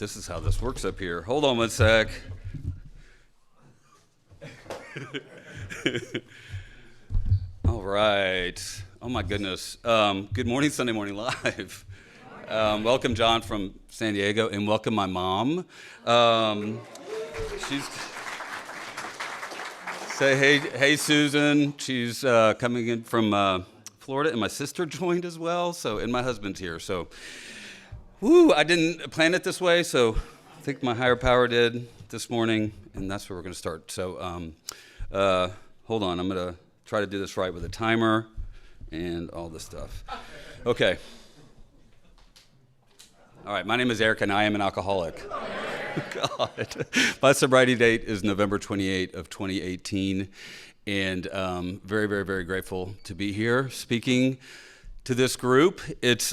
this is how this works up here. Hold on one sec. All right. Oh my goodness. Good morning, Sunday Morning Live. Welcome, John from San Diego, and welcome my mom. She's say hey, Susan. She's coming in from Florida, and my sister joined as well. So, and my husband's here. So, I didn't plan it this way. So, I think my higher power did this morning, and that's where we're going to start. So, hold on. I'm going to try to do this right with a timer and all this stuff. Okay. All right, my name is Eric, and I am an alcoholic. God. My sobriety date is November 28 of 2018, and very, very, very grateful to be here speaking to this group. It's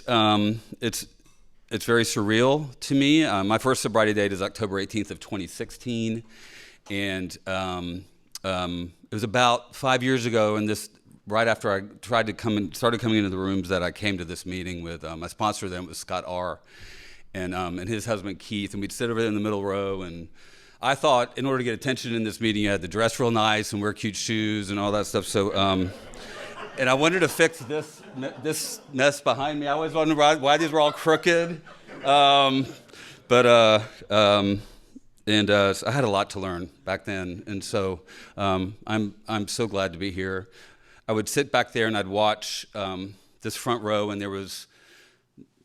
very surreal to me. My first sobriety date is October 18th of 2016, and it was about 5 years ago, and this right after I started coming into the rooms that I came to this meeting with. My sponsor then was Scott R. And his husband Keith, and we'd sit over there in the middle row, and I thought in order to get attention in this meeting, you had to dress real nice and wear cute shoes and all that stuff. So, and I wanted to fix this mess behind me. I always wondered why these were all crooked. So I had a lot to learn back then, and so I'm so glad to be here. I would sit back there and I'd watch this front row, and there was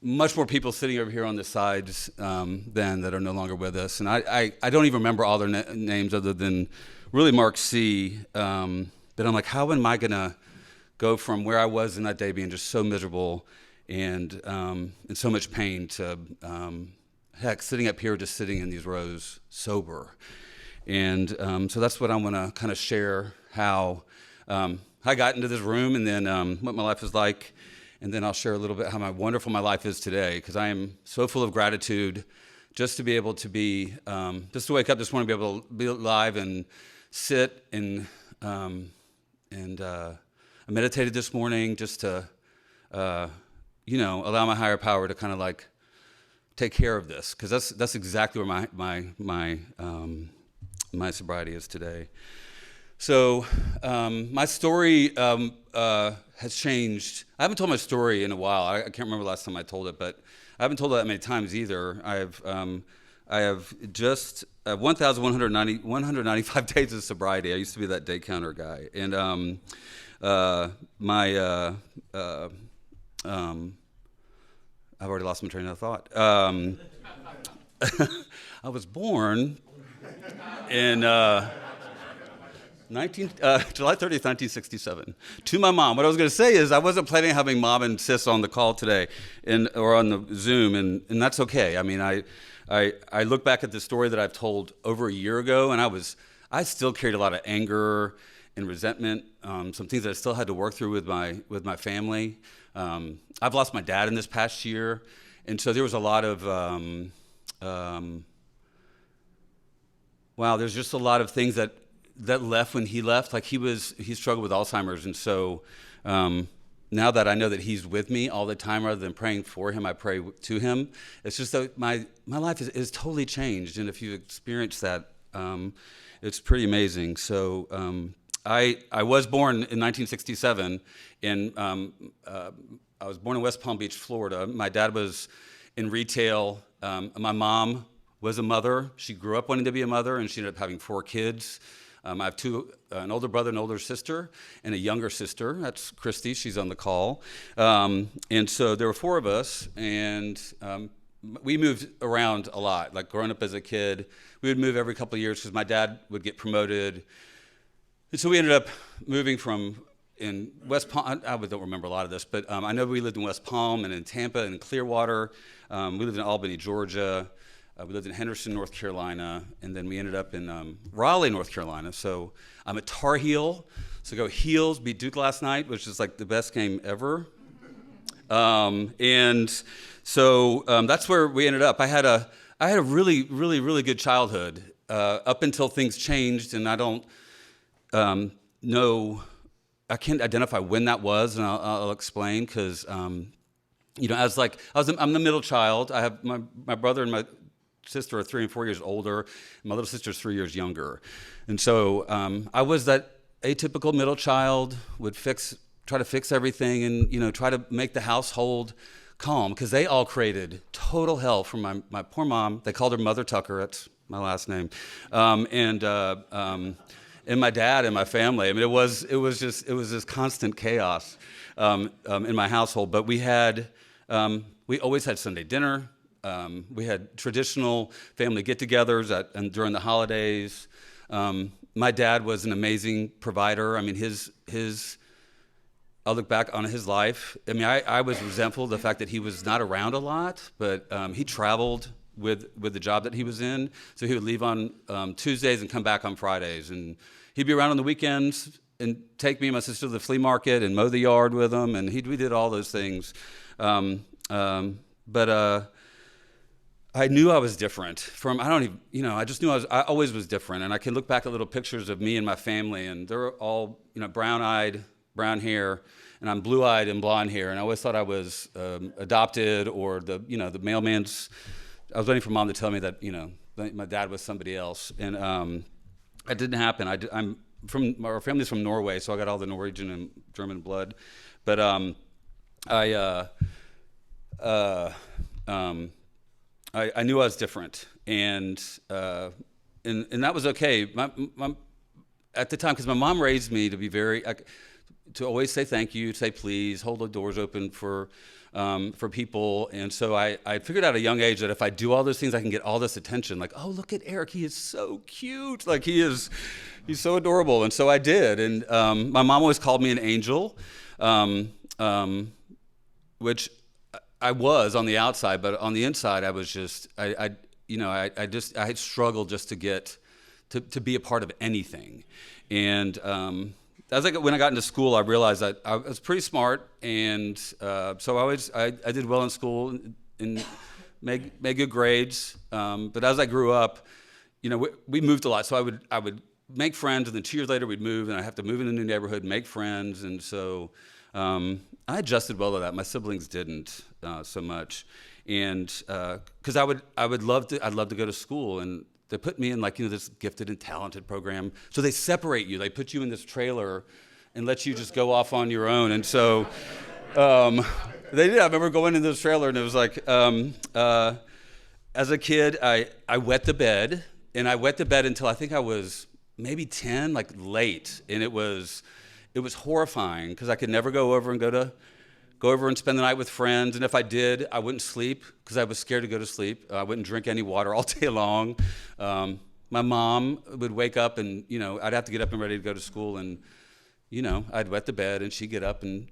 much more people sitting over here on the sides than that are no longer with us. And I don't even remember all their names other than really Mark C. But I'm like, how am I going to go from where I was in that day being just so miserable and in so much pain to, sitting up here, just sitting in these rows sober. And so that's what I want to kind of share, how I got into this room, and then what my life is like. And then I'll share a little bit how wonderful my life is today, because I am so full of gratitude just to be able to be, just to wake up this morning, be able to be alive and sit and I meditated this morning just to, allow my higher power to kind of like take care of this, because that's exactly where my sobriety is today. So my story has changed. I haven't told my story in a while. I can't remember the last time I told it, but I haven't told it that many times either. I have just 1,195 days of sobriety. I used to be that day counter guy, and I've already lost my train of thought. I was born in July 30th, 1967. To my mom. What I was going to say is I wasn't planning on having mom and sis on the call today or on the Zoom, and that's okay. I mean, I look back at the story that I've told over a year ago, and I still carried a lot of anger and resentment, some things that I still had to work through with my family. I've lost my dad in this past year, and so there was a lot of there's just a lot of things that left when he left. Like he struggled with Alzheimer's, and so now that I know that he's with me all the time, rather than praying for him, I pray to him. It's just that my life is totally changed, and if you experience that, it's pretty amazing. So I was born in 1967, and I was born in West Palm Beach, Florida. My dad was in retail. My mom was a mother. She grew up wanting to be a mother, and she ended up having 4 kids. I have an older brother, an older sister, and a younger sister. That's Christy. She's on the call. And so there were 4 of us, and we moved around a lot. Like growing up as a kid, we would move every couple of years because my dad would get promoted. And so we ended up moving in West Palm. I don't remember a lot of this, but I know we lived in West Palm and in Tampa and Clearwater. We lived in Albany, Georgia. We lived in Henderson, North Carolina, and then we ended up in Raleigh, North Carolina. So I'm a Tar Heel. So go Heels, beat Duke last night, which is like the best game ever. And so that's where we ended up. I had a really, really, really good childhood up until things changed, and I don't know. I can't identify when that was, and I'll explain, because I'm the middle child. I have my brother and my sister are 3 and 4 years older. And my little sister's 3 years younger. And so I was that atypical middle child, would try to fix everything and, try to make the household calm, because they all created total hell for my poor mom. They called her Mother Tucker. That's my last name. And my dad and my family. I mean, it was this constant chaos in my household. But we always had Sunday dinner. We had traditional family get-togethers and during the holidays. My dad was an amazing provider. I mean, I'll look back on his life. I mean, I was resentful of the fact that he was not around a lot, but he traveled with the job that he was in. So he would leave on Tuesdays and come back on Fridays. And he'd be around on the weekends and take me and my sister to the flea market and mow the yard with him. And we did all those things. But I knew I was different I just knew I always was different. And I can look back at little pictures of me and my family, and they're all, brown-eyed, brown hair, and I'm blue-eyed and blonde hair. And I always thought I was adopted, or the mailman's. I was waiting for Mom to tell me that, my dad was somebody else. And that didn't happen. Our family's from Norway, so I got all the Norwegian and German blood. But I knew I was different, and that was okay. At the time, because my mom raised me to be to always say thank you, say please, hold the doors open for people. And so I figured out at a young age that if I do all those things, I can get all this attention. Like, oh, look at Eric, he is so cute. Like, he's so adorable. And so I did. And my mom always called me an angel, which I was on the outside, but on the inside, I was just, I had struggled just to get to be a part of anything. And when I got into school, I realized that I was pretty smart, and so I did well in school and made good grades. But as I grew up, we moved a lot. So I would make friends, and then 2 years later we'd move, and I'd have to move in a new neighborhood, and make friends, and so I adjusted well to that. My siblings didn't so much, and because I'd love to go to school, and they put me in this gifted and talented program. So they separate you. They put you in this trailer and let you just go off on your own. And so they did. I remember going into this trailer, and it was like, as a kid, I wet the bed, and I wet the bed until I think I was maybe 10, late, and it was horrifying because I could never go over and spend the night with friends. And if I did, I wouldn't sleep because I was scared to go to sleep. I wouldn't drink any water all day long. My mom would wake up, and I'd have to get up and ready to go to school, and I'd wet the bed, and she'd get up, and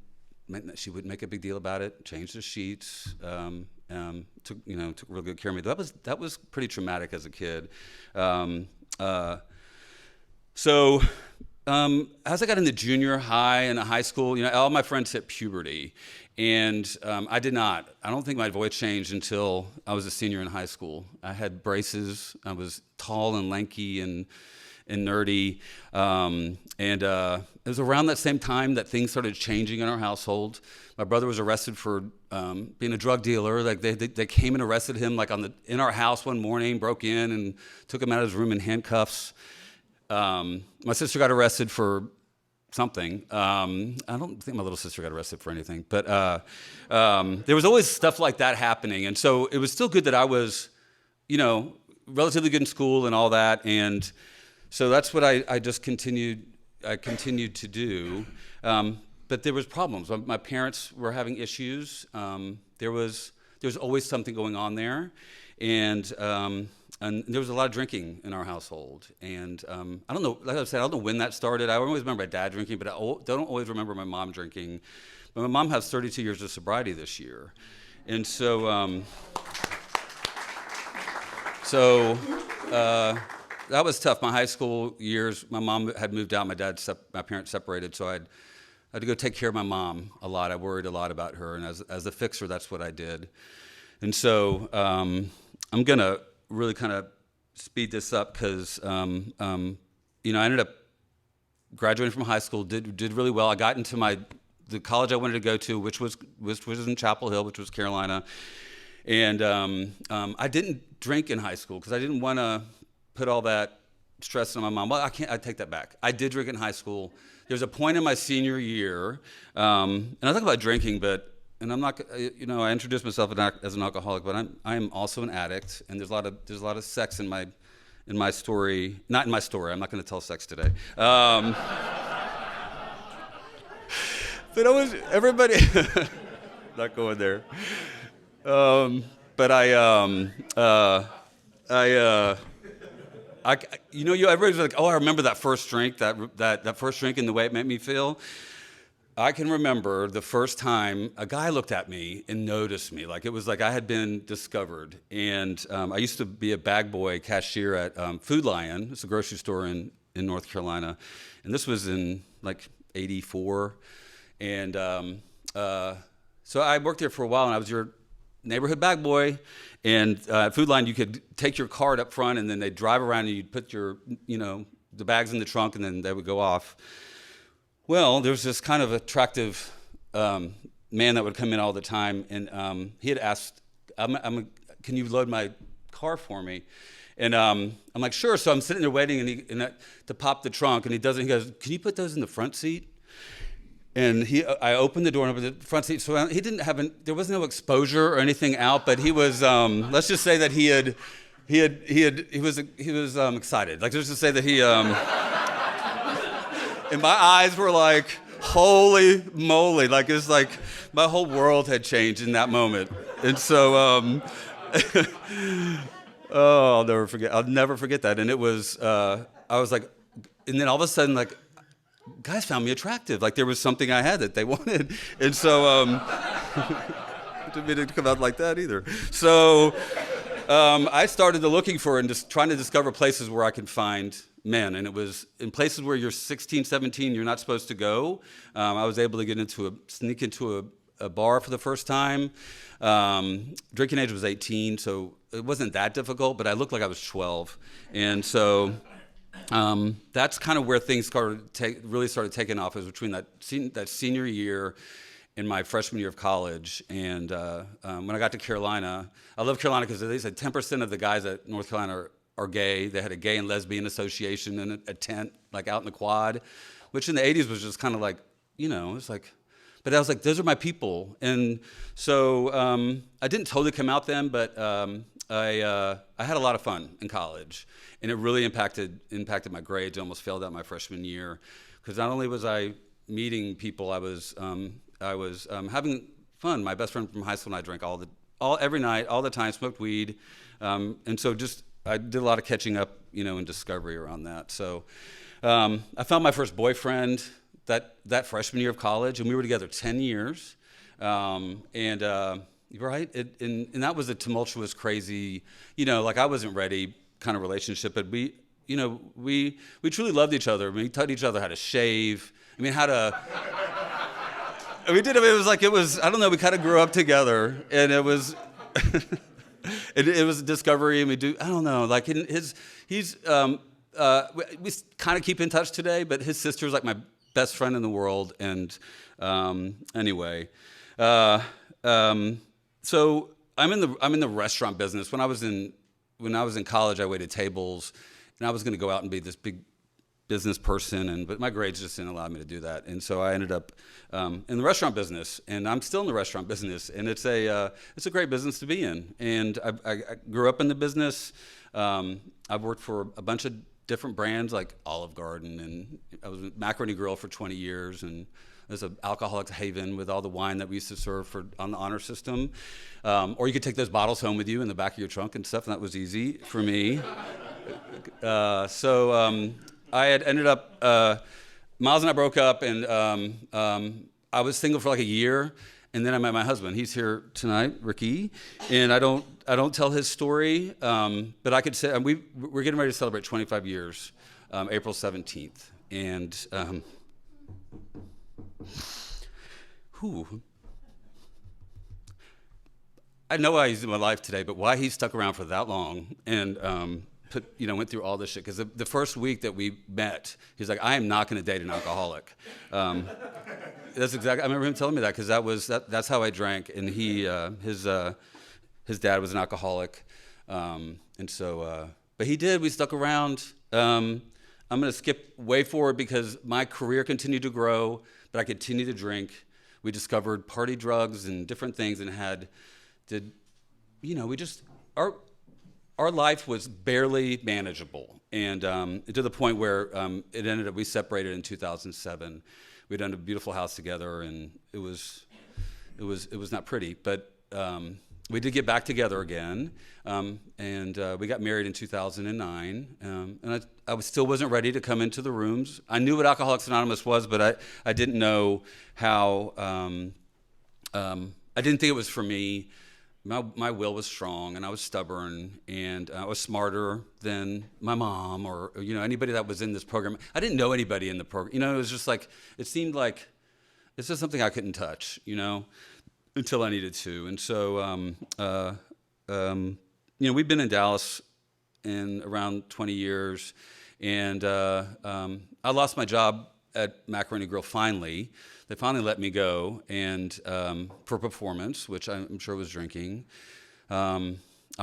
she would make a big deal about it, change the sheets, took real good care of me. That was pretty traumatic as a kid. So as I got into junior high and high school, all my friends hit puberty, and I did not. I don't think my voice changed until I was a senior in high school. I had braces. I was tall and lanky and nerdy, and it was around that same time that things started changing in our household. My brother was arrested for being a drug dealer. They came and arrested him in our house one morning, broke in and took him out of his room in handcuffs. My sister got arrested for something. I don't think my little sister got arrested for anything, but there was always stuff like that happening. And so it was still good that I was, relatively good in school and all that. And so that's what I just continued to do. But there was problems. My parents were having issues. There was always something going on there. And there was a lot of drinking in our household. And I don't know, like I said, I don't know when that started. I always remember my dad drinking, but I don't always remember my mom drinking. But my mom has 32 years of sobriety this year. And so, that was tough. My high school years, my mom had moved out. My parents separated, so I had to go take care of my mom a lot. I worried a lot about her. And as a fixer, that's what I did. And so I'm going to really kind of speed this up because, I ended up graduating from high school, did really well. I got into the college I wanted to go to, which was in Chapel Hill, which was Carolina. And I didn't drink in high school because I didn't want to put all that stress on my mom. Well, I take that back. I did drink in high school. There was a point in my senior year, and I talk about drinking, and I'm not, I introduced myself as an alcoholic, but I am also an addict, and there's a lot of sex in my story. Not in my story. I'm not going to tell sex today. But everybody, not going there. But everybody's like, oh, I remember that first drink, that first drink and the way it made me feel. I can remember the first time a guy looked at me and noticed me. Like, it was like I had been discovered. And I used to be a bag boy cashier at Food Lion. It's a grocery store in North Carolina. And this was in like 84. And so I worked there for a while, and I was your neighborhood bag boy. And at Food Lion, you could take your cart up front, and then they'd drive around, and you'd put your, the bags in the trunk, and then they would go off. Well, there was this kind of attractive man that would come in all the time, and he had asked, can you load my car for me? And I'm like, sure. So I'm sitting there waiting to pop the trunk, and he does it. He goes, can you put those in the front seat? And I opened the door and opened the front seat. So there was no exposure or anything out, but he was, let's just say that he was excited. Like, let's just say that he, and my eyes were like, holy moly. Like, it's like my whole world had changed in that moment. And so, oh, I'll never forget that. And it was, I was like, and then all of a sudden, like, guys found me attractive. Like, there was something I had that they wanted. And so, didn't mean it to come out like that either. So, I started looking for and just trying to discover places where I could find men. And it was in places where you're 16, 17, you're not supposed to go. I was able to sneak into a bar for the first time. Drinking age was 18, so it wasn't that difficult, but I looked like I was 12. And so, that's kind of where things really started taking off. It was between that senior year and my freshman year of college. And when I got to Carolina, I love Carolina because they said 10% of the guys at North Carolina are gay. They had a gay and lesbian association in a tent, like out in the quad, which in the 80s was just kind of like, it's like, but I was like, those are my people. And so I didn't totally come out then, but I had a lot of fun in college, and it really impacted my grades. I almost failed out my freshman year because not only was I meeting people, I was having fun. My best friend from high school and I drank every night, all the time, smoked weed, and so I did a lot of catching up, and discovery around that. So I found my first boyfriend that freshman year of college, and we were together 10 years, right? And that was a tumultuous, crazy, like I wasn't ready kind of relationship, but we truly loved each other. I mean, we taught each other how to shave. I mean, we did it. It was, I don't know, we kind of grew up together, and it was, it was a discovery, and I don't know, like we kind of keep in touch today, but his sister's like my best friend in the world. And anyway, so I'm in the restaurant business. When I was in college, I waited tables, and I was going to go out and be this big business person, but my grades just didn't allow me to do that. And so I ended up in the restaurant business, and I'm still in the restaurant business, and it's a great business to be in. And I grew up in the business. I've worked for a bunch of different brands like Olive Garden, and I was a Macaroni Grill for 20 years, and there's an alcoholic haven with all the wine that we used to serve on the honor system. Or you could take those bottles home with you in the back of your trunk and stuff, and that was easy for me. So I had ended up, Miles and I broke up, and I was single for like a year, and then I met my husband. He's here tonight, Ricky, and I don't tell his story, but I could say we're getting ready to celebrate 25 years, April 17th, and I know why he's in my life today, but why he stuck around for that long and went through all this shit. Because the first week that we met, he's like, I am not going to date an alcoholic. That's exactly. I remember him telling me that because that's how I drank, and his dad was an alcoholic, and so. But he did. We stuck around. I'm going to skip way forward because my career continued to grow, but I continued to drink. We discovered party drugs and different things, and our life was barely manageable, and to the point where it ended up we separated in 2007. We'd done a beautiful house together, and it was not pretty, but we did get back together again, and we got married in 2009. And I still wasn't ready to come into the rooms. I knew what Alcoholics Anonymous was, but I didn't know how. I didn't think it was for me. My will was strong, and I was stubborn, and I was smarter than my mom or anybody that was in this program. I didn't know anybody in the program. It was just like it seemed like it's just something I couldn't touch. Until I needed to. And so, we've been in Dallas in around 20 years, and I lost my job at Macaroni Grill finally. They finally let me go, and for performance, which I'm sure was drinking. I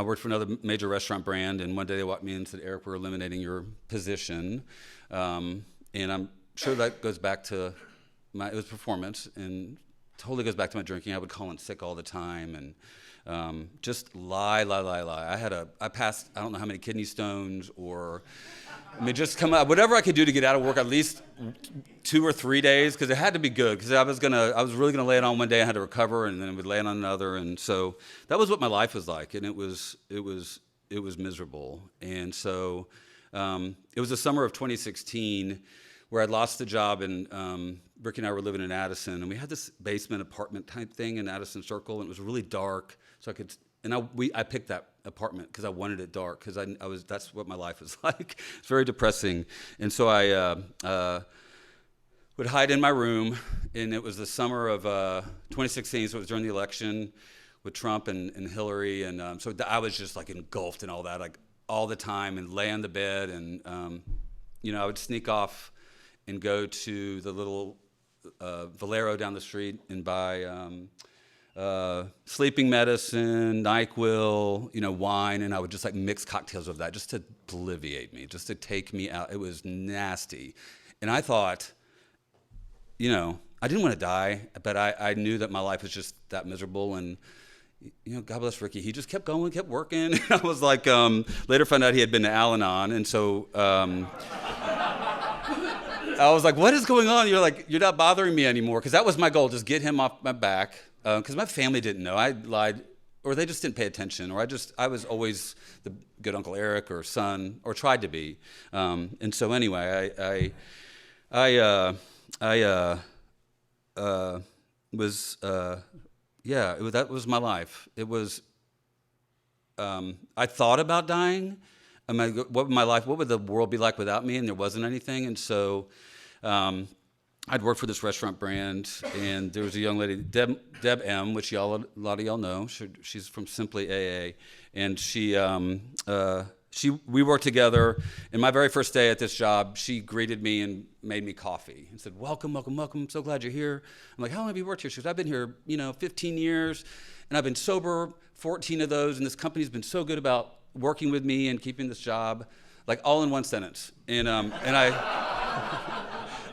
worked for another major restaurant brand, and one day they walked me in and said, "Eric, we're eliminating your position." And I'm sure that goes back to it was performance, and totally goes back to my drinking. I would call in sick all the time and just lie. I passed, I don't know how many kidney stones just come out, whatever I could do to get out of work at least 2 or 3 days, because it had to be good, because I was really gonna lay it on one day. I had to recover, and then I would lay it on another, and so that was what my life was like, and it was miserable. And so it was the summer of 2016 where I'd lost the job, and Ricky and I were living in Addison, and we had this basement apartment type thing in Addison Circle, and it was really dark, so I picked that apartment because I wanted it dark, because that's what my life was like. It's very depressing, and so I would hide in my room, and it was the summer of 2016, so it was during the election with Trump and Hillary, and so I was just like engulfed in all that, like all the time, and lay on the bed, and I would sneak off and go to the little Valero down the street and buy sleeping medicine, NyQuil, wine, and I would just like mix cocktails of that just to obliviate me, just to take me out. It was nasty. And I thought, I didn't want to die, but I knew that my life was just that miserable, and God bless Ricky. He just kept going, kept working. I was like, later found out he had been to Al-Anon, and so I was like, what is going on? You're not bothering me anymore, because that was my goal, just get him off my back, because my family didn't know. I lied, or they just didn't pay attention, or I was always the good Uncle Eric or son, or tried to be. And so anyway, that was my life. It was, I thought about dying. What would the world be like without me? And there wasn't anything. And so I'd worked for this restaurant brand, and there was a young lady, Deb M, which a lot of y'all know. She's from Simply AA, and we worked together. And my very first day at this job, she greeted me and made me coffee and said, "Welcome, welcome, welcome. I'm so glad you're here." I'm like, "How long have you worked here?" She goes, "I've been here, 15 years, and I've been sober 14 of those, and this company's been so good about working with me and keeping this job," like all in one sentence. And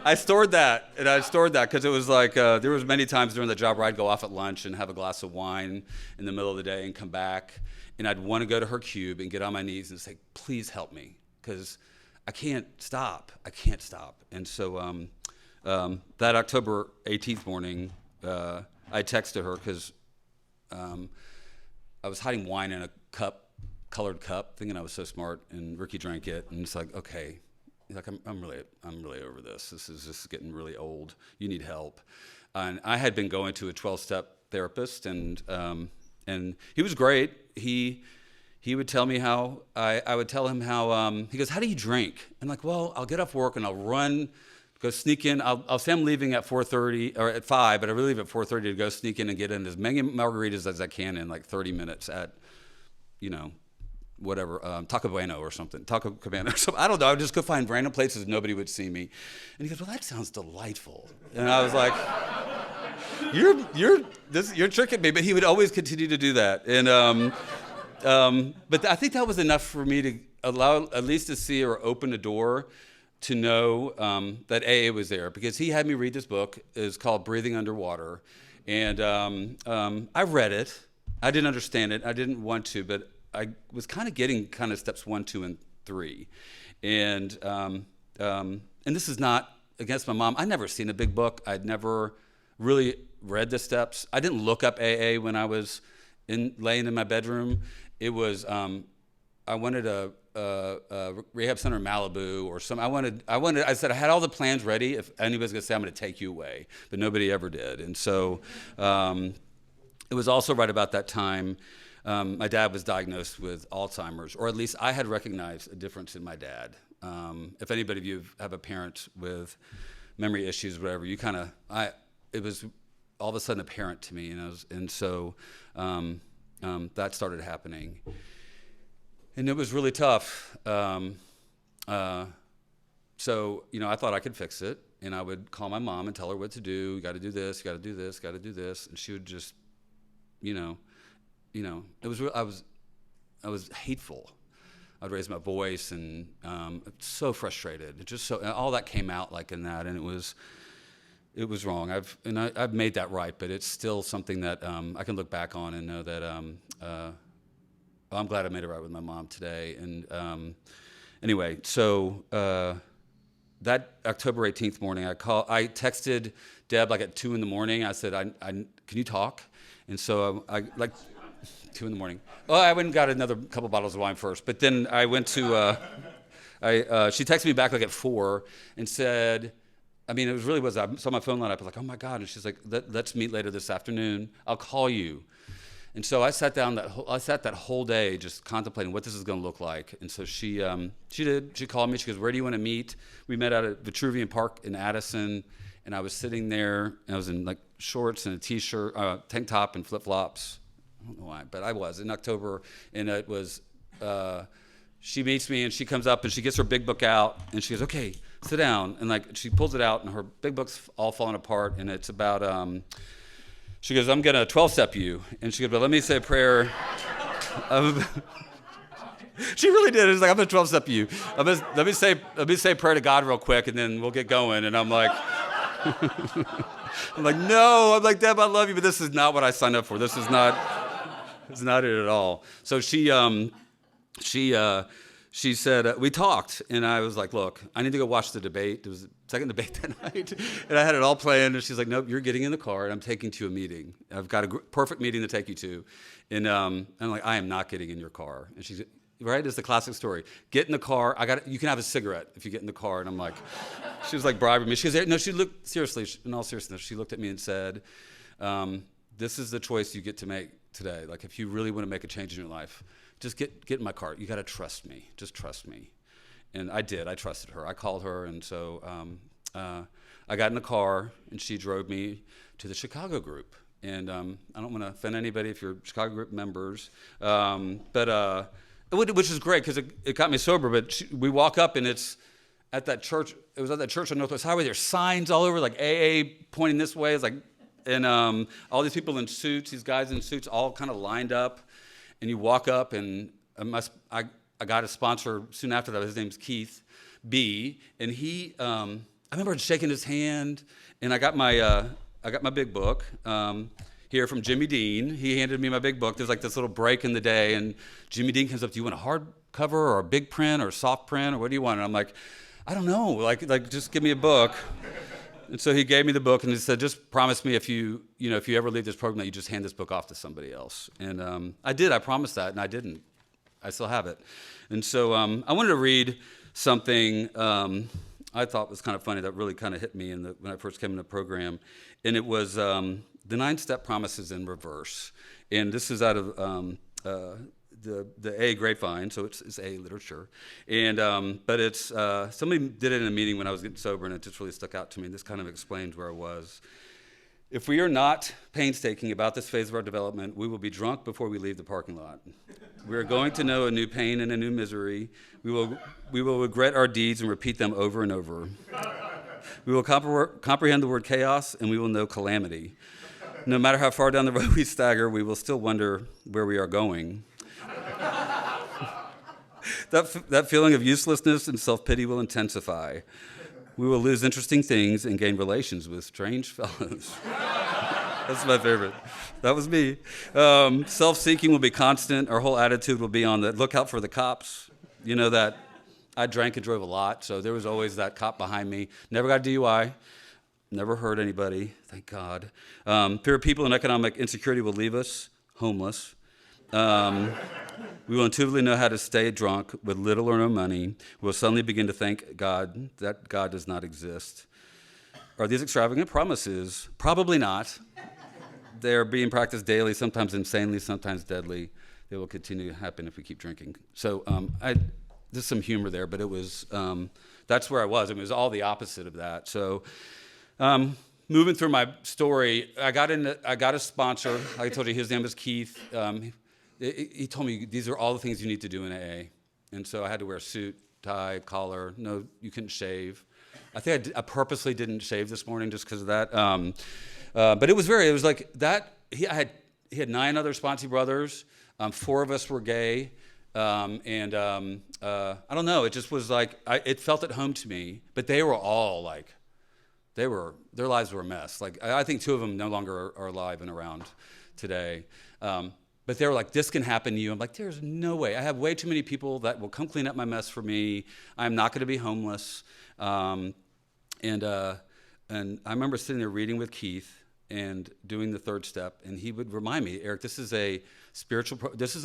I stored that, because it was like there was many times during the job where I'd go off at lunch and have a glass of wine in the middle of the day and come back, and I'd want to go to her cube and get on my knees and say, "Please help me, because I can't stop. And so that October 18th morning, I texted her, because I was hiding wine in a colored cup, thinking I was so smart, and Ricky drank it, and it's like, okay, he's like, I'm really over this. This is just getting really old. You need help. And I had been going to a 12-step therapist, and he was great. He would tell me how I would tell him how he goes, "How do you drink?" I'm like, "Well, I'll get off work and I'll run, go sneak in. I'll say I'm leaving at 4:30 or at 5, but I really leave at 4:30 to go sneak in and get in as many margaritas as I can in like 30 minutes at, whatever, Taco Bueno or something, Taco Cabana or something. I don't know. I would just go find random places nobody would see me." And he goes, "Well, that sounds delightful." And I was like, you're tricking me. But he would always continue to do that. And but I think that was enough for me to allow at least to see or open a door to know that AA was there, because he had me read this book. It's called Breathing Underwater. And I read it. I didn't understand it. I didn't want to, but I was kind of getting kind of steps 1, 2, and 3. And this is not against my mom. I'd never seen a big book. I'd never really read the steps. I didn't look up AA when I was laying in my bedroom. It was I wanted a rehab center in Malibu or some. I said I had all the plans ready. If anybody's gonna say I'm gonna take you away, but nobody ever did. And so it was also right about that time. My dad was diagnosed with Alzheimer's, or at least I had recognized a difference in my dad. If anybody of you have a parent with memory issues, whatever, it was all of a sudden apparent to me, and so that started happening. And it was really tough. So, I thought I could fix it. And I would call my mom and tell her what to do. You got to do this, you got to do this, got to do this. And she would just, it was I was hateful. I'd raise my voice and so frustrated. All that came out like in that. And it was wrong. I've made that right, but it's still something that I can look back on and know that I'm glad I made it right with my mom today. And anyway, so that October 18th morning, I texted Deb like at 2 a.m. I said, can you talk? And so I like 2 a.m. Well, I went and got another couple bottles of wine first, but then I went to, she texted me back like at 4 and said, I saw my phone line up. I was like, oh my God. And she's like, let's meet later this afternoon. I'll call you. And so I sat that whole day just contemplating what this is going to look like. And so she did. She called me. She goes, where do you want to meet? We met out at Vitruvian Park in Addison. And I was sitting there, and I was in like shorts and a t-shirt, tank top and flip-flops. I don't know why, but I was in October. And it was, she meets me and she comes up and she gets her big book out and she goes, okay, sit down. And like she pulls it out and her big book's all falling apart. And it's about, she goes, I'm going to 12-step you. And she goes, but let me say a prayer. She really did. It's like, I'm going to 12-step you. Let me say a prayer to God real quick, and then we'll get going. And I'm like, no. I'm like, Deb, I love you, but this is not what I signed up for. This is not it at all. So she said, we talked, and I was like, look, I need to go watch the debate. It was the second debate that night, and I had it all planned, and she's like, nope, you're getting in the car, and I'm taking you to a meeting. I've got a perfect meeting to take you to. And I'm like, I am not getting in your car. And she's right, it's the classic story. Get in the car. You can have a cigarette if you get in the car. And I'm like, she was like bribing me. She goes, no, she looked, seriously, in all seriousness, she looked at me and said, this is the choice you get to make today. Like, if you really want to make a change in your life, just get in my car. You got to trust me. Just trust me. And I did. I trusted her. I called her. And so I got in the car, and she drove me to the Chicago group. And I don't want to offend anybody if you're Chicago group members. Which is great because it got me sober. But we walk up, and it's at that church. It was at that church on Northwest Highway. There's signs all over, like AA pointing this way. It's like, and all these people in suits, these guys in suits, all kind of lined up. And you walk up, and I got a sponsor soon after that. His name's Keith B. And he, I remember shaking his hand, and I got my big book. Here from Jimmy Dean. He handed me my big book. There's like this little break in the day, and Jimmy Dean comes up, do you want a hardcover or a big print or a soft print, or what do you want? And I'm like, I don't know, like just give me a book. And so he gave me the book, and he said, just promise me if you ever leave this program that you just hand this book off to somebody else. And I did. I promised that, and I didn't. I still have it. And so I wanted to read something I thought was kind of funny that really kind of hit me when I first came in the program, and it was the 9-step promises in reverse. And this is out of the A Grapevine, so it's A literature. And but it's somebody did it in a meeting when I was getting sober, and it just really stuck out to me. And this kind of explains where I was. If we are not painstaking about this phase of our development, we will be drunk before we leave the parking lot. We are going to know a new pain and a new misery. We will regret our deeds and repeat them over and over. We will comprehend the word chaos, and we will know calamity. No matter how far down the road we stagger, we will still wonder where we are going. That feeling of uselessness and self-pity will intensify. We will lose interesting things and gain relations with strange fellows. That's my favorite. That was me. Self-seeking will be constant. Our whole attitude will be on the lookout for the cops. You know that I drank and drove a lot, so there was always that cop behind me. Never got a DUI. Never hurt anybody, thank God. Fear of people and economic insecurity will leave us homeless. We will intuitively know how to stay drunk with little or no money. We will suddenly begin to thank God that God does not exist. Are these extravagant promises? Probably not. They are being practiced daily, sometimes insanely, sometimes deadly. They will continue to happen if we keep drinking. So there's some humor there, but it was that's where I was. I mean, it was all the opposite of that. So moving through my story, I got a sponsor. Like I told you, his name was Keith. He told me these are all the things you need to do in AA. And so I had to wear a suit, tie, collar. No, you couldn't shave. I think I purposely didn't shave this morning just because of that. But it was like that. He had 9 other sponsee brothers. 4 of us were gay. I don't know. It just was like, it felt at home to me. But they were all like, their lives were a mess. Like, I think 2 of them no longer are alive and around today. But they were like, this can happen to you. I'm like, there's no way. I have way too many people that will come clean up my mess for me. I'm not going to be homeless. And I remember sitting there reading with Keith and doing the 3rd step, and he would remind me, Eric, this is a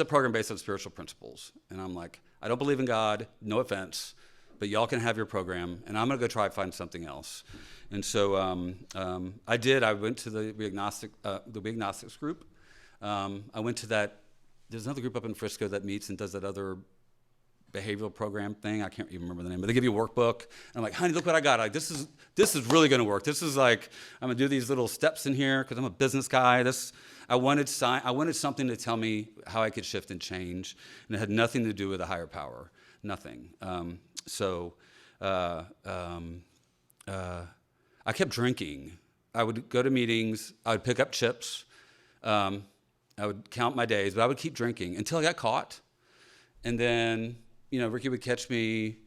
program based on spiritual principles. And I'm like, I don't believe in God, no offense, but y'all can have your program, and I'm going to go try to find something else. And so I did. I went to the We Agnostics group. I went to that. There's another group up in Frisco that meets and does that other behavioral program thing. I can't even remember the name, but they give you a workbook. And I'm like, honey, look what I got. Like, this is really going to work. This is like, I'm going to do these little steps in here because I'm a business guy. I wanted something to tell me how I could shift and change, and it had nothing to do with a higher power. Nothing. I kept drinking. I would go to meetings. I would pick up chips. I would count my days, but I would keep drinking until I got caught. And then, Ricky would catch me,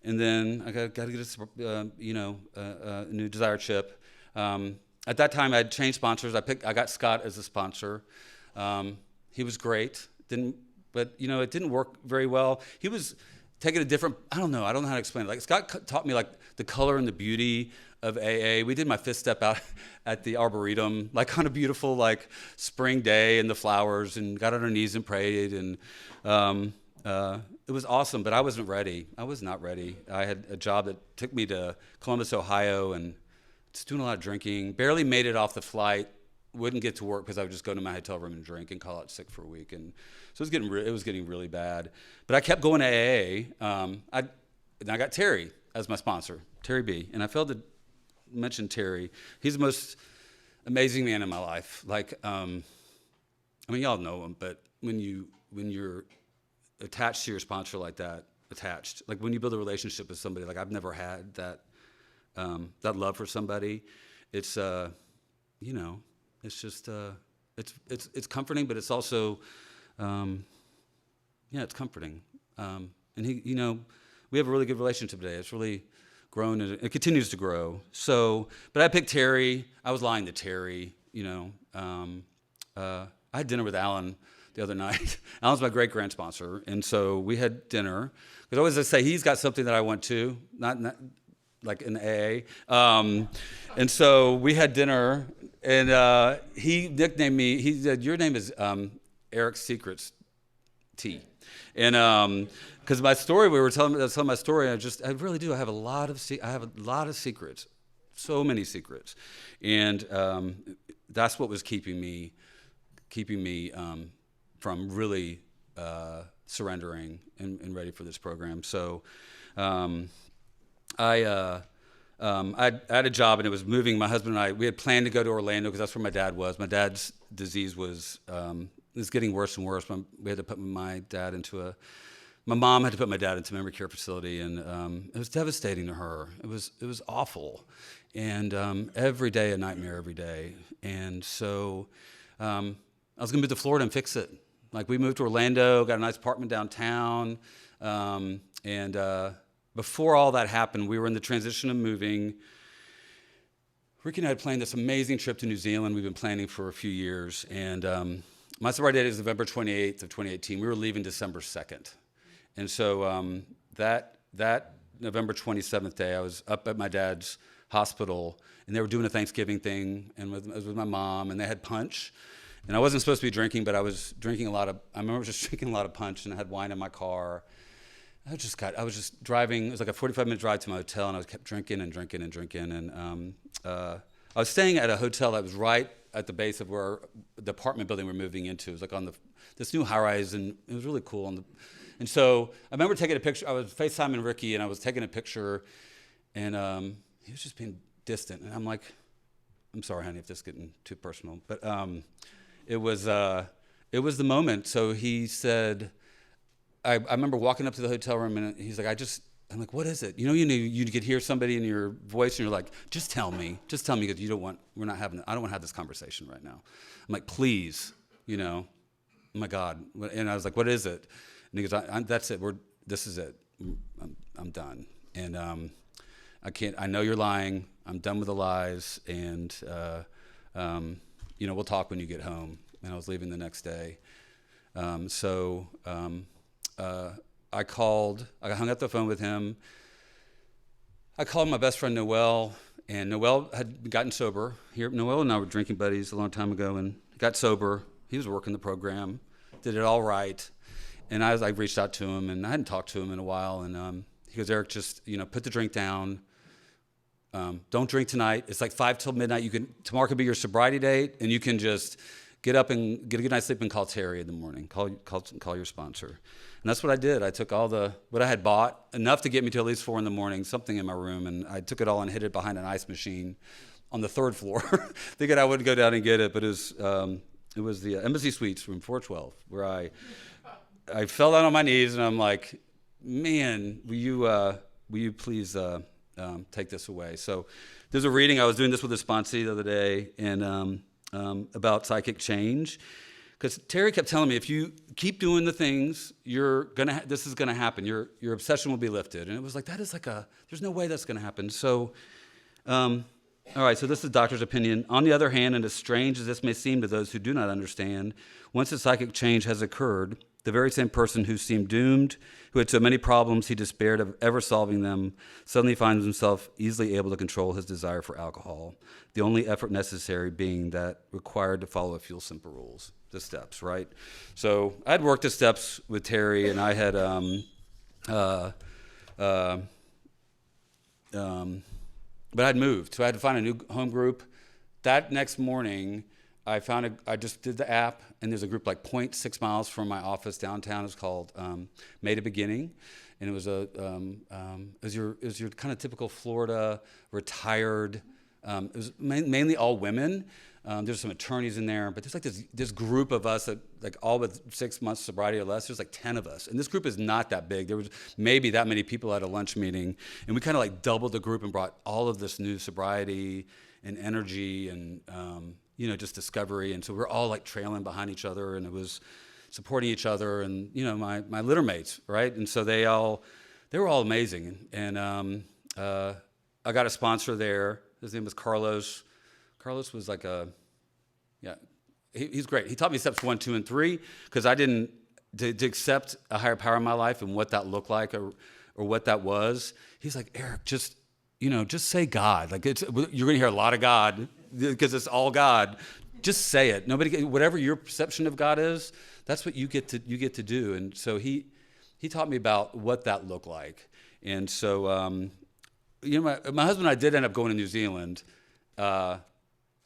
and then I got to get a new Desire chip. At that time, I had changed sponsors. I got Scott as a sponsor. He was great. But it didn't work very well. He was taking a different. I don't know how to explain it. Like, Scott taught me like the color and the beauty of AA. We did my 5th step out at the Arboretum, like on a beautiful like spring day and the flowers, and got on our knees and prayed, and it was awesome. But I wasn't ready. I was not ready. I had a job that took me to Columbus, Ohio, and just doing a lot of drinking. Barely made it off the flight. Wouldn't get to work because I would just go to my hotel room and drink and call out sick for a week, and so it was getting really bad. But I kept going to AA. I got Terry as my sponsor, Terry B, and I failed to mention Terry. He's the most amazing man in my life. Like, y'all know him, but when you're attached to your sponsor like that, like when you build a relationship with somebody, like I've never had that love for somebody. It's it's just it's comforting, but it's also it's comforting. And we have a really good relationship today. It's really grown, and it continues to grow. So, but I picked Terry. I was lying to Terry. I had dinner with Alan the other night. Alan's my great-grand sponsor, and so we had dinner. Because always I say he's got something that I want to, not like in AA. And so we had dinner, and he nicknamed me. He said, "Your name is Eric Secrets T." And because my story, I was telling my story. I really do. I have a lot of secrets, so many secrets, and that's what was keeping me from really surrendering and ready for this program. So I had a job, and it was moving. My husband and I, we had planned to go to Orlando because that's where my dad was. My dad's disease was getting worse and worse. We had to put my my mom had to put my dad into a memory care facility, and it was devastating to her. It was awful, and every day a nightmare every day. And so I was gonna move to Florida and fix it. Like, we moved to Orlando, got a nice apartment downtown, and before all that happened, we were in the transition of moving. Ricky and I had planned this amazing trip to New Zealand. We've been planning for a few years, and my sobriety date is November 28th of 2018. We were leaving December 2nd. And so that November 27th day, I was up at my dad's hospital, and they were doing a Thanksgiving thing, and I was with my mom, and they had punch. And I wasn't supposed to be drinking, but I was drinking I remember just drinking a lot of punch, and I had wine in my car. I was just driving. It was like a 45-minute drive to my hotel, and I kept drinking and drinking and drinking. And I was staying at a hotel that was right at the base of where the apartment building we're moving into. It was like on this new high-rise, and it was really cool. And so I remember taking a picture. I was FaceTiming Ricky, and I was taking a picture, and he was just being distant. And I'm like, I'm sorry, honey, if this is getting too personal. But it was the moment. So he said, I remember walking up to the hotel room, and he's like, I'm like, what is it? You could hear somebody in your voice, and you're like, just tell me, because I don't want to have this conversation right now. I'm like, please, oh my God. And I was like, what is it? And he goes, that's it. This is it. I'm done. And I know you're lying. I'm done with the lies. And, we'll talk when you get home. And I was leaving the next day. I hung up the phone with him. I called my best friend Noel, and Noel had gotten sober. Noel and I were drinking buddies a long time ago, and got sober. He was working the program, did it all right. And I reached out to him, and I hadn't talked to him in a while. And he goes, Eric, just put the drink down. Don't drink tonight. It's like 5 till midnight. Tomorrow could be your sobriety date, and you can just get up and get a good night's sleep and call Terry in the morning. Call your sponsor. And that's what I did. I took what I had bought, enough to get me to at least 4 in the morning, something in my room, and I took it all and hid it behind an ice machine on the 3rd floor, thinking I would go down and get it. But it was the Embassy Suites, room 412, where I fell down on my knees, and I'm like, man, will you please take this away? So there's a reading. I was doing this with a sponsee the other day, and about psychic change, because Terry kept telling me, if you keep doing the things, this is gonna happen. Your obsession will be lifted. And it was like, there's no way that's gonna happen. So, all right, so this is the doctor's opinion. On the other hand, and as strange as this may seem to those who do not understand, once a psychic change has occurred, the very same person who seemed doomed, who had so many problems he despaired of ever solving them, suddenly finds himself easily able to control his desire for alcohol, the only effort necessary being that required to follow a few simple rules, the steps, right? So I had worked the steps with Terry, and I had but I'd moved, so I had to find a new home group. That next morning, I just did the app, and there's a group like 0.6 miles from my office downtown. It's called Made a Beginning, and it was your kind of typical Florida retired. It was mainly all women. There's some attorneys in there, but there's like this group of us that, like, all with 6 months sobriety or less. There's like 10 of us, and this group is not that big. There was maybe that many people at a lunch meeting, and we kind of like doubled the group and brought all of this new sobriety and energy and just discovery. And so we're all like trailing behind each other, and it was supporting each other, and my litter mates, right? And so they were all amazing. And I got a sponsor there. His name was Carlos. Carlos was like he's great. He taught me steps 1, 2, and 3, because I didn't to accept a higher power in my life and what that looked like or what that was. He's like, Eric, just say God. Like, you're gonna hear a lot of God, because it's all God. Just say it. Whatever your perception of God is, that's what you get to do. And so he taught me about what that looked like. And so my husband and I did end up going to New Zealand.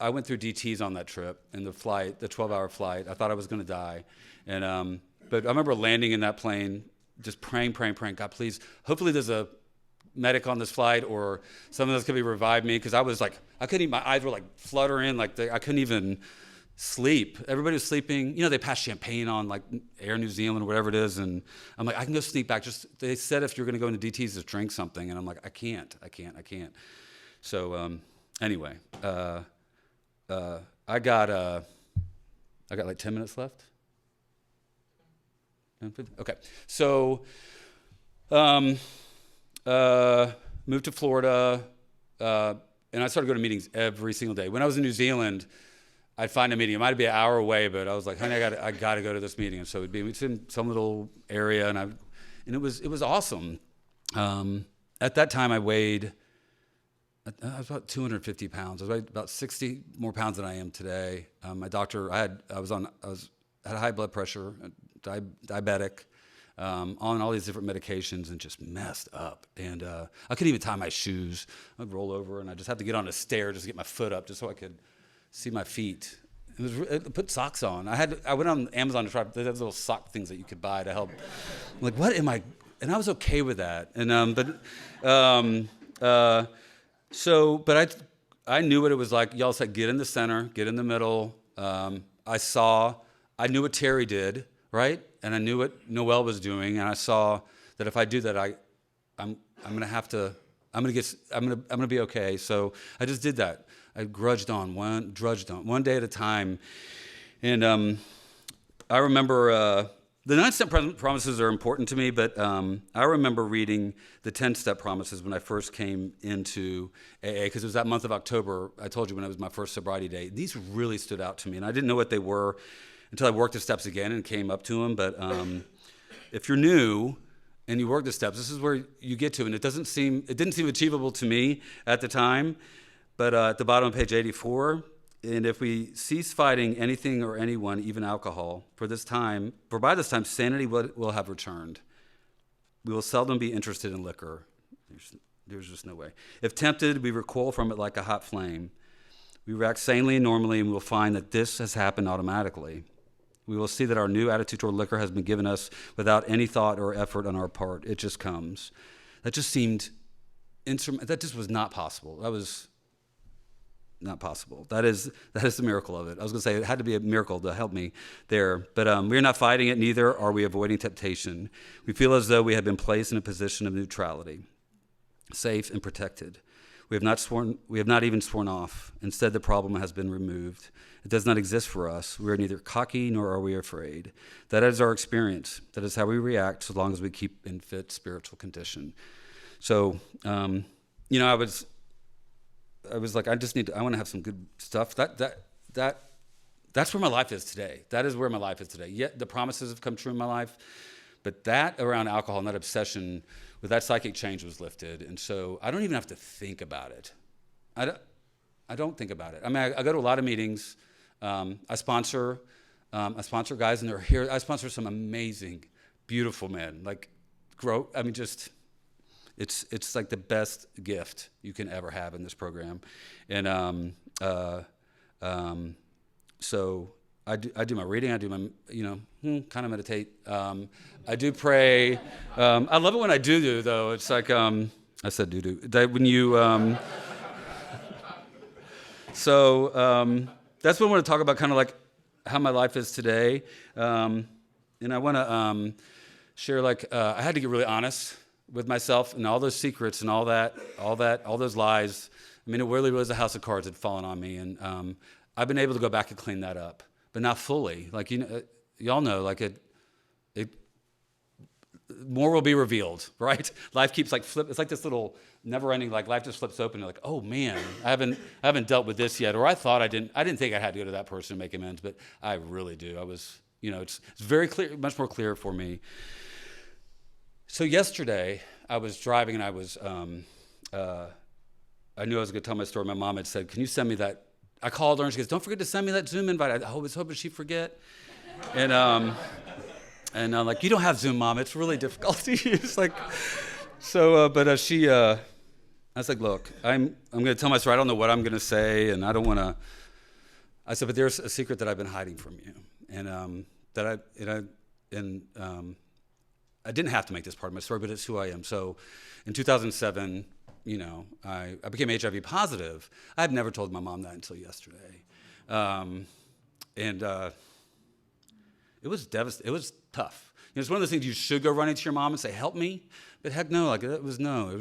I went through DTs on that trip, and the 12-hour flight. I thought I was going to die. And but I remember landing in that plane, just praying, God, please, hopefully there's a medic on this flight, or someone that's going to revive me, because I was like, I couldn't even, my eyes were like fluttering, like I couldn't even sleep. Everybody was sleeping. You know, they pass champagne on like Air New Zealand or whatever it is, and I'm like, I can go sneak back. Just they said if you're going to go into DT's, just drink something, and I'm like, I can't. So anyway, I got like 10 minutes left. Okay, so moved to Florida, and I started going to meetings every single day. When I was in New Zealand, I'd find a meeting. It might be an hour away, but I was like, honey, I got to go to this meeting. And so it's in some little area, and it was awesome. At that time, I weighed, I was about 250 pounds. I was about 60 more pounds than I am today. My doctor, I had high blood pressure, diabetic, on all these different medications, and just messed up. And I couldn't even tie my shoes. I'd roll over, and I just had to get on a stair just to get my foot up, just so I could see my feet. Put socks on. I went on Amazon to try. There's little sock things that you could buy to help. I'm like, what am I? And I was okay with that. And but I knew what it was like. Y'all said, get in the center, get in the middle. I knew what Terry did, right? And I knew what Noelle was doing. And I saw that if I do that, I'm gonna be okay. So I just did that. I drudged on one day at a time. And I remember the 9-step promises are important to me, but I remember reading the 10-step promises when I first came into AA, because it was that month of October, I told you, when it was my first sobriety day. These really stood out to me, and I didn't know what they were until I worked the steps again and came up to them. But if you're new and you work the steps, this is where you get to, and it didn't seem achievable to me at the time. But at the bottom of page 84, and if we cease fighting anything or anyone, even alcohol, for by this time, sanity will have returned. We will seldom be interested in liquor. There's just no way. If tempted, we recoil from it like a hot flame. We react sanely and normally, and we will find that this has happened automatically. We will see that our new attitude toward liquor has been given us without any thought or effort on our part. It just comes. That just seemed that just was not possible. That was not possible. That is the miracle of it. I was going to say it had to be a miracle to help me there. But we are not fighting it, neither are we avoiding temptation. We feel as though we have been placed in a position of neutrality, safe and protected. We have not even sworn off. Instead, the problem has been removed. It does not exist for us. We are neither cocky nor are we afraid. That is our experience. That is how we react, so long as we keep in fit spiritual condition. So, I was like, I want to have some good stuff. That's where my life is today. That is where my life is today. Yet the promises have come true in my life, but that around alcohol and that obsession with that psychic change was lifted. And so I don't even have to think about it. I don't think about it. I mean, I go to a lot of meetings. I sponsor guys, and they're here. I sponsor some amazing, beautiful men. It's like the best gift you can ever have in this program. And so I do my reading, I do my, kind of meditate. I do pray. I love it when I do though. It's like, I said do. When you, that's what I want to talk about, kind of like how my life is today. And I want to share, I had to get really honest with myself and all those secrets and all those lies. I mean, it really was a house of cards had fallen on me, and I've been able to go back and clean that up, but not fully. Y'all know, more will be revealed, right? Life keeps it's like this little never-ending, life just flips open. You're like, oh man, I haven't dealt with this yet, or I thought I didn't think I had to go to that person to make amends, but I really do. I was, it's very clear, much more clear for me. So yesterday, I was driving, and I knew I was going to tell my story. My mom had said, can you send me that? I called her, and she goes, don't forget to send me that Zoom invite. I was hoping she'd forget. And I'm like, you don't have Zoom, Mom. It's really difficult. It's like, so, I was like, look, I'm going to tell my story. I don't know what I'm going to say, and I don't want to. I said, but there's a secret that I've been hiding from you, and I didn't have to make this part of my story, but it's who I am. So in 2007, I became HIV positive. I've never told my mom that until yesterday. And it was devastating. It was tough. It's one of those things you should go running to your mom and say, help me. But heck no, it was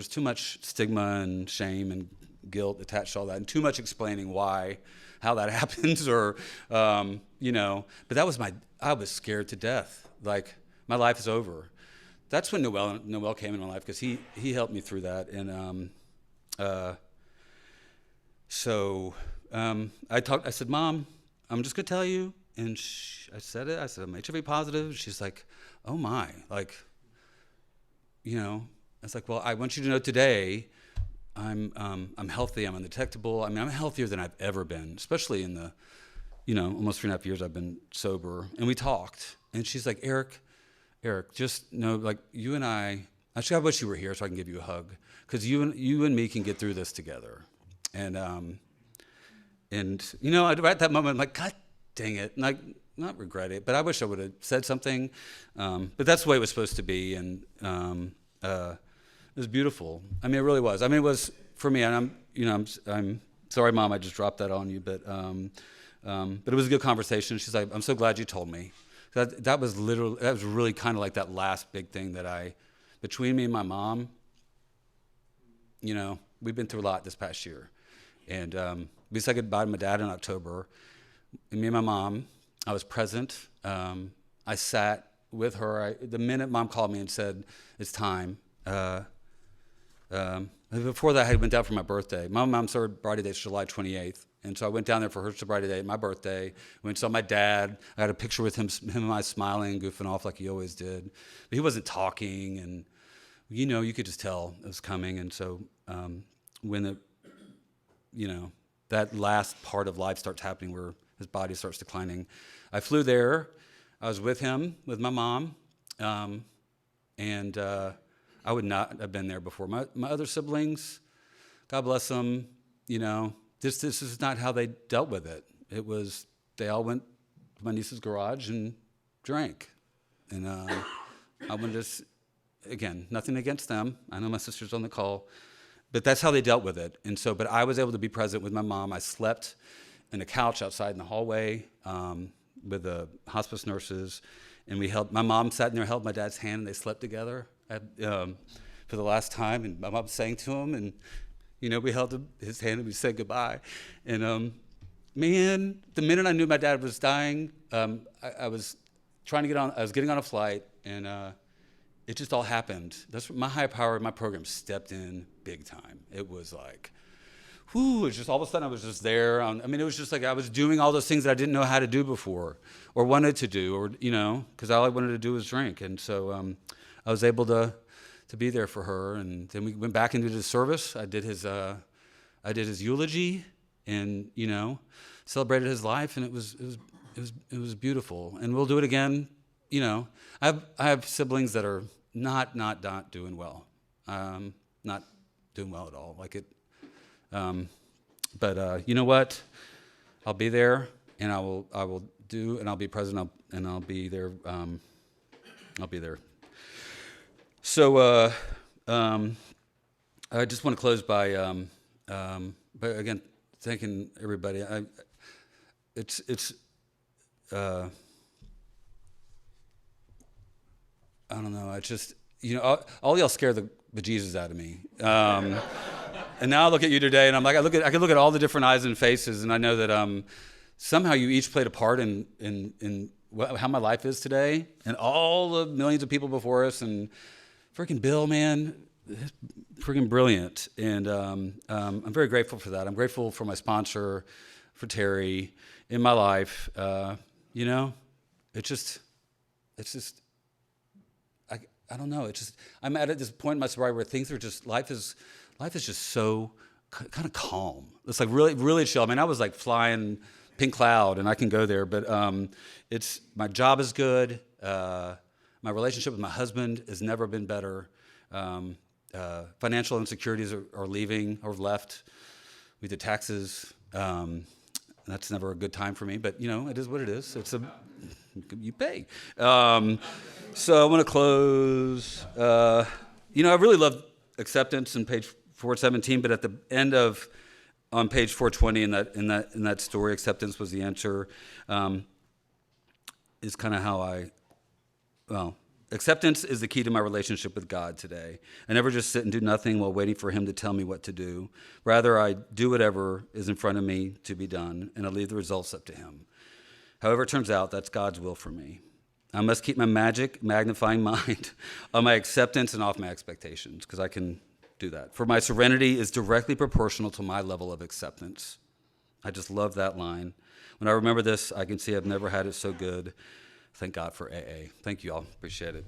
too much stigma and shame and guilt attached to all that, and too much explaining how that happens, or, but that was I was scared to death. Like, my life is over. That's when Noel came in my life, because he helped me through that. And I said, Mom, I'm just going to tell you. And I said, I'm HIV positive. She's like, oh my, I was like, well, I want you to know today I'm healthy, I'm undetectable. I mean, I'm healthier than I've ever been, especially in the, almost 3.5 years I've been sober. And we talked, and she's like, Eric, just know, like, you and I actually, I wish you were here so I can give you a hug, because you and me can get through this together. And at that moment, I'm like, God dang it, and not regret it, but I wish I would have said something. But that's the way it was supposed to be, and it was beautiful. I mean, it really was. I mean, it was for me, and I'm sorry, Mom, I just dropped that on you, but it was a good conversation. She's like, I'm so glad you told me. That was really kind of like that last big thing that between me and my mom, we've been through a lot this past year. And we said goodbye to my dad in October. And me and my mom, I was present. I sat with her. The minute Mom called me and said, it's time. Before that, I went down for my birthday. My mom's sobriety date is July 28th. And so I went down there for her sobriety date, my birthday. Went and saw my dad. I had a picture with him and I smiling, goofing off like he always did. But he wasn't talking, and you could just tell it was coming. And so when that last part of life starts happening, where his body starts declining, I flew there. I was with him, with my mom, and I would not have been there before. My other siblings, God bless them, this is not how they dealt with it. It was, they all went to my niece's garage and drank. And I wanted to, again, nothing against them. I know my sister's on the call, but that's how they dealt with it. And so, but I was able to be present with my mom. I slept in a couch outside in the hallway with the hospice nurses, and my mom sat in there, held my dad's hand, and they slept together for the last time. And my mom sang to him, and we held his hand and we said goodbye. And man, the minute I knew my dad was dying, I was trying to get on. I was getting on a flight, and it just all happened. That's my higher power. My program stepped in big time. It was like, whoo! It's just all of a sudden I was just there. It was just like I was doing all those things that I didn't know how to do before, or wanted to do, or because all I wanted to do was drink. And so I was able to be there for her. And then we went back into the service. I did his eulogy, and celebrated his life, and it was beautiful. And we'll do it again. I have siblings that are not doing well, not doing well at all. Like it. But you know what? I'll be there, and I will do, and I'll be present, and I'll be there. I'll be there. So I just want to close by again thanking everybody. It's I don't know. I just all y'all scare the bejesus out of me. And now I look at you today, and I'm like, I can look at all the different eyes and faces, and I know that somehow you each played a part in how my life is today, and all the millions of people before us, and freaking Bill, man, freaking brilliant. And I'm very grateful for that. I'm grateful for my sponsor, for Terry, in my life. It's just. I don't know. I'm at this point in my sobriety where things are just, life is just so kind of calm. It's like really, really chill. I was like flying pink cloud, and I can go there, but my job is good. My relationship with my husband has never been better. Financial insecurities are leaving or left. We did taxes. That's never a good time for me, but it is what it is. You pay. So I want to close. I really love acceptance in page 417, but at the end of on page 420 in that story, acceptance was the answer. Is kind of how acceptance is the key to my relationship with God today. I never just sit and do nothing while waiting for him to tell me what to do. Rather, I do whatever is in front of me to be done, and I leave the results up to him. However it turns out, that's God's will for me. I must keep my magnifying mind on my acceptance and off my expectations, because I can do that. For my serenity is directly proportional to my level of acceptance. I just love that line. When I remember this, I can see I've never had it so good. Thank God for AA. Thank you all. Appreciate it.